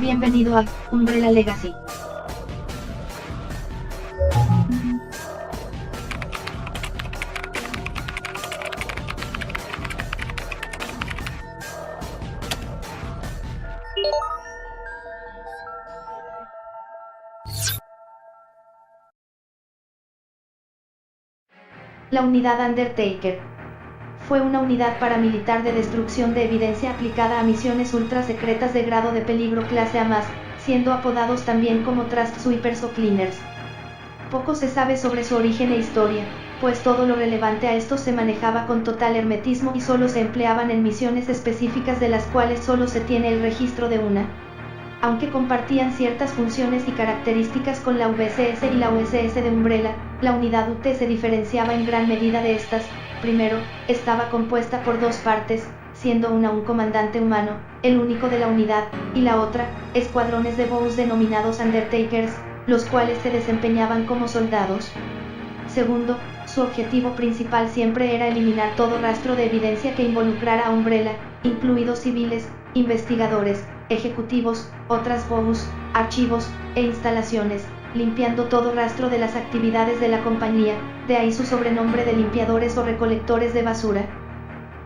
Bienvenido a Umbrella Legacy. La unidad Undertaker fue una unidad paramilitar de destrucción de evidencia aplicada a misiones ultra secretas de grado de peligro clase A+, siendo apodados también como Trust Sweepers o Cleaners. Poco se sabe sobre su origen e historia, pues todo lo relevante a estos se manejaba con total hermetismo y solo se empleaban en misiones específicas de las cuales solo se tiene el registro de una. Aunque compartían ciertas funciones y características con la VCS y la USS de Umbrella, la unidad UT se diferenciaba en gran medida de estas. Primero, estaba compuesta por dos partes, siendo una un comandante humano, el único de la unidad, y la otra, escuadrones de bows denominados Undertakers, los cuales se desempeñaban como soldados. Segundo, su objetivo principal siempre era eliminar todo rastro de evidencia que involucrara a Umbrella, incluidos civiles, investigadores, ejecutivos, otras bows, archivos, e instalaciones, limpiando todo rastro de las actividades de la compañía, de ahí su sobrenombre de limpiadores o recolectores de basura.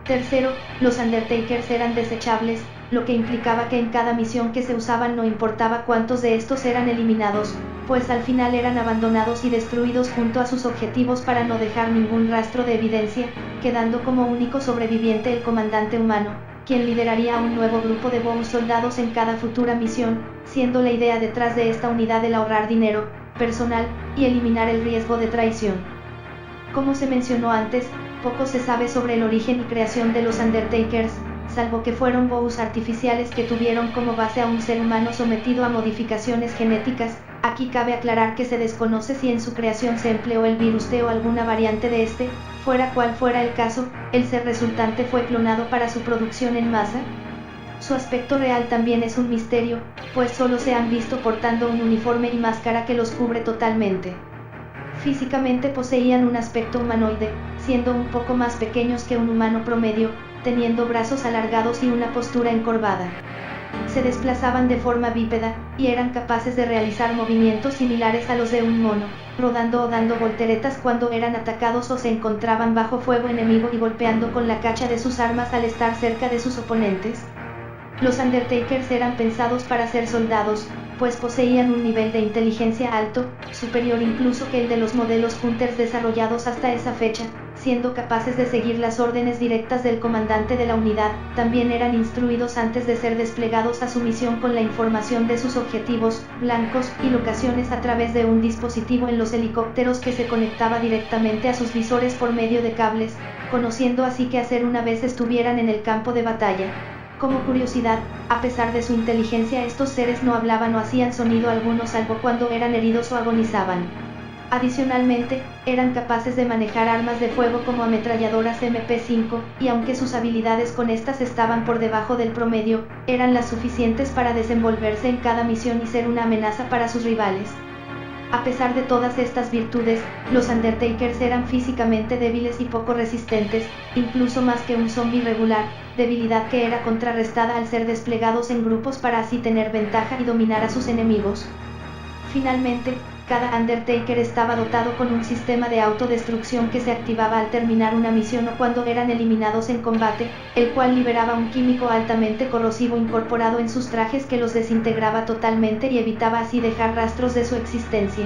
Tercero, los Undertakers eran desechables, lo que implicaba que en cada misión que se usaban no importaba cuántos de estos eran eliminados, pues al final eran abandonados y destruidos junto a sus objetivos para no dejar ningún rastro de evidencia, quedando como único sobreviviente el comandante humano, quien lideraría a un nuevo grupo de bows soldados en cada futura misión, siendo la idea detrás de esta unidad el ahorrar dinero, personal, y eliminar el riesgo de traición. Como se mencionó antes, poco se sabe sobre el origen y creación de los Undertakers, salvo que fueron bows artificiales que tuvieron como base a un ser humano sometido a modificaciones genéticas. Aquí cabe aclarar que se desconoce si en su creación se empleó el virus T o alguna variante de este. Fuera cual fuera el caso, el ser resultante fue clonado para su producción en masa. Su aspecto real también es un misterio, pues solo se han visto portando un uniforme y máscara que los cubre totalmente. Físicamente poseían un aspecto humanoide, siendo un poco más pequeños que un humano promedio, teniendo brazos alargados y una postura encorvada. Se desplazaban de forma bípeda, y eran capaces de realizar movimientos similares a los de un mono, rodando o dando volteretas cuando eran atacados o se encontraban bajo fuego enemigo y golpeando con la cacha de sus armas al estar cerca de sus oponentes. Los Undertakers eran pensados para ser soldados, pues poseían un nivel de inteligencia alto, superior incluso que el de los modelos Hunters desarrollados hasta esa fecha, siendo capaces de seguir las órdenes directas del comandante de la unidad. También eran instruidos antes de ser desplegados a su misión con la información de sus objetivos, blancos y locaciones a través de un dispositivo en los helicópteros que se conectaba directamente a sus visores por medio de cables, conociendo así qué hacer una vez estuvieran en el campo de batalla. Como curiosidad, a pesar de su inteligencia, estos seres no hablaban o hacían sonido alguno salvo cuando eran heridos o agonizaban. Adicionalmente, eran capaces de manejar armas de fuego como ametralladoras MP5, y aunque sus habilidades con estas estaban por debajo del promedio, eran las suficientes para desenvolverse en cada misión y ser una amenaza para sus rivales. A pesar de todas estas virtudes, los Undertakers eran físicamente débiles y poco resistentes, incluso más que un zombie regular, debilidad que era contrarrestada al ser desplegados en grupos para así tener ventaja y dominar a sus enemigos. Finalmente, cada Undertaker estaba dotado con un sistema de autodestrucción que se activaba al terminar una misión o cuando eran eliminados en combate, el cual liberaba un químico altamente corrosivo incorporado en sus trajes que los desintegraba totalmente y evitaba así dejar rastros de su existencia.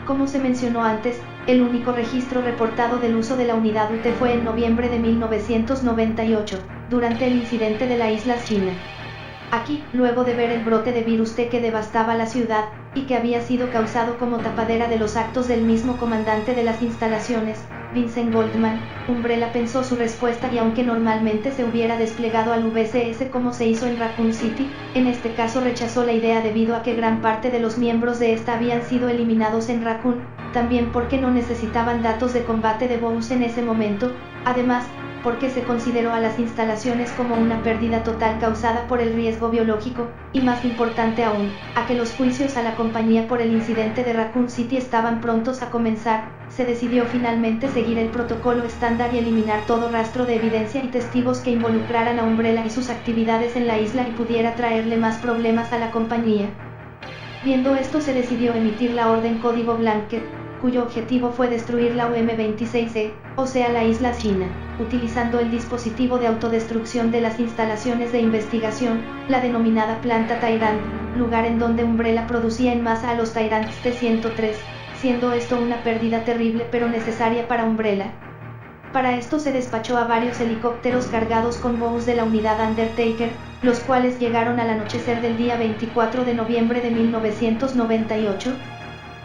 Como se mencionó antes, el único registro reportado del uso de la unidad UT fue en noviembre de 1998, durante el incidente de la isla China. Aquí, luego de ver el brote de virus T que devastaba la ciudad, y que había sido causado como tapadera de los actos del mismo comandante de las instalaciones, Vincent Goldman, Umbrella pensó su respuesta y aunque normalmente se hubiera desplegado al VCS como se hizo en Raccoon City, en este caso rechazó la idea debido a que gran parte de los miembros de esta habían sido eliminados en Raccoon, también porque no necesitaban datos de combate de bows en ese momento. Además, porque se consideró a las instalaciones como una pérdida total causada por el riesgo biológico, y más importante aún, a que los juicios a la compañía por el incidente de Raccoon City estaban prontos a comenzar, se decidió finalmente seguir el protocolo estándar y eliminar todo rastro de evidencia y testigos que involucraran a Umbrella y sus actividades en la isla y pudiera traerle más problemas a la compañía. Viendo esto, se decidió emitir la orden Código Blanket, cuyo objetivo fue destruir la UM-26E, o sea la isla China, utilizando el dispositivo de autodestrucción de las instalaciones de investigación, la denominada planta Tyrant, lugar en donde Umbrella producía en masa a los Tyrants T-103, siendo esto una pérdida terrible pero necesaria para Umbrella. Para esto se despachó a varios helicópteros cargados con bows de la unidad Undertaker, los cuales llegaron al anochecer del día 24 de noviembre de 1998.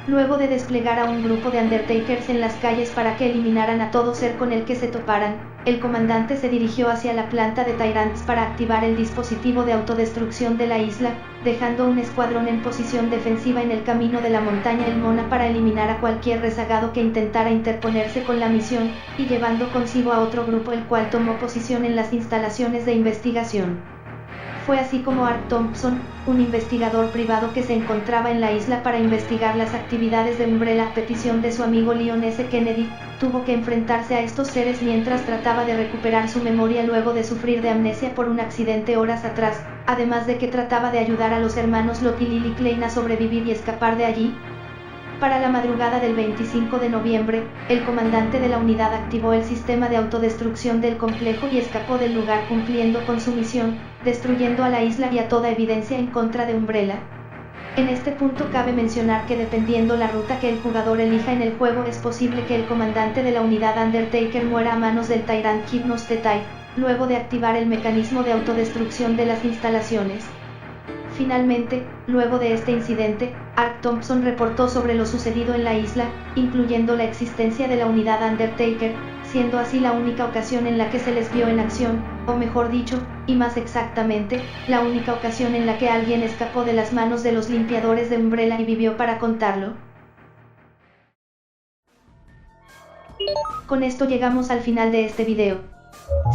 Luego de desplegar a un grupo de Undertakers en las calles para que eliminaran a todo ser con el que se toparan, el comandante se dirigió hacia la planta de Tyrants para activar el dispositivo de autodestrucción de la isla, dejando un escuadrón en posición defensiva en el camino de la montaña El Mona para eliminar a cualquier rezagado que intentara interponerse con la misión, y llevando consigo a otro grupo el cual tomó posición en las instalaciones de investigación. Fue así como Art Thompson, un investigador privado que se encontraba en la isla para investigar las actividades de Umbrella a petición de su amigo Leon S. Kennedy, tuvo que enfrentarse a estos seres mientras trataba de recuperar su memoria luego de sufrir de amnesia por un accidente horas atrás, además de que trataba de ayudar a los hermanos Locke y Lily Klein a sobrevivir y escapar de allí. Para la madrugada del 25 de noviembre, el comandante de la unidad activó el sistema de autodestrucción del complejo y escapó del lugar cumpliendo con su misión, destruyendo a la isla y a toda evidencia en contra de Umbrella. En este punto cabe mencionar que dependiendo la ruta que el jugador elija en el juego es posible que el comandante de la unidad Undertaker muera a manos del Tyrant Hypnos Tetai, luego de activar el mecanismo de autodestrucción de las instalaciones. Finalmente, luego de este incidente, Art Thompson reportó sobre lo sucedido en la isla, incluyendo la existencia de la unidad Undertaker, siendo así la única ocasión en la que se les vio en acción, o mejor dicho, y más exactamente, la única ocasión en la que alguien escapó de las manos de los limpiadores de Umbrella y vivió para contarlo. Con esto llegamos al final de este video.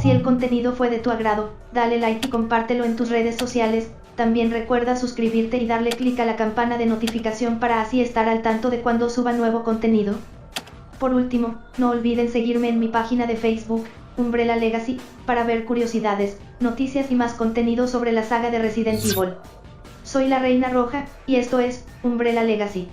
Si el contenido fue de tu agrado, dale like y compártelo en tus redes sociales. También recuerda suscribirte y darle clic a la campana de notificación para así estar al tanto de cuando suba nuevo contenido. Por último, no olviden seguirme en mi página de Facebook, Umbrella Legacy, para ver curiosidades, noticias y más contenido sobre la saga de Resident Evil. Soy la Reina Roja, y esto es Umbrella Legacy.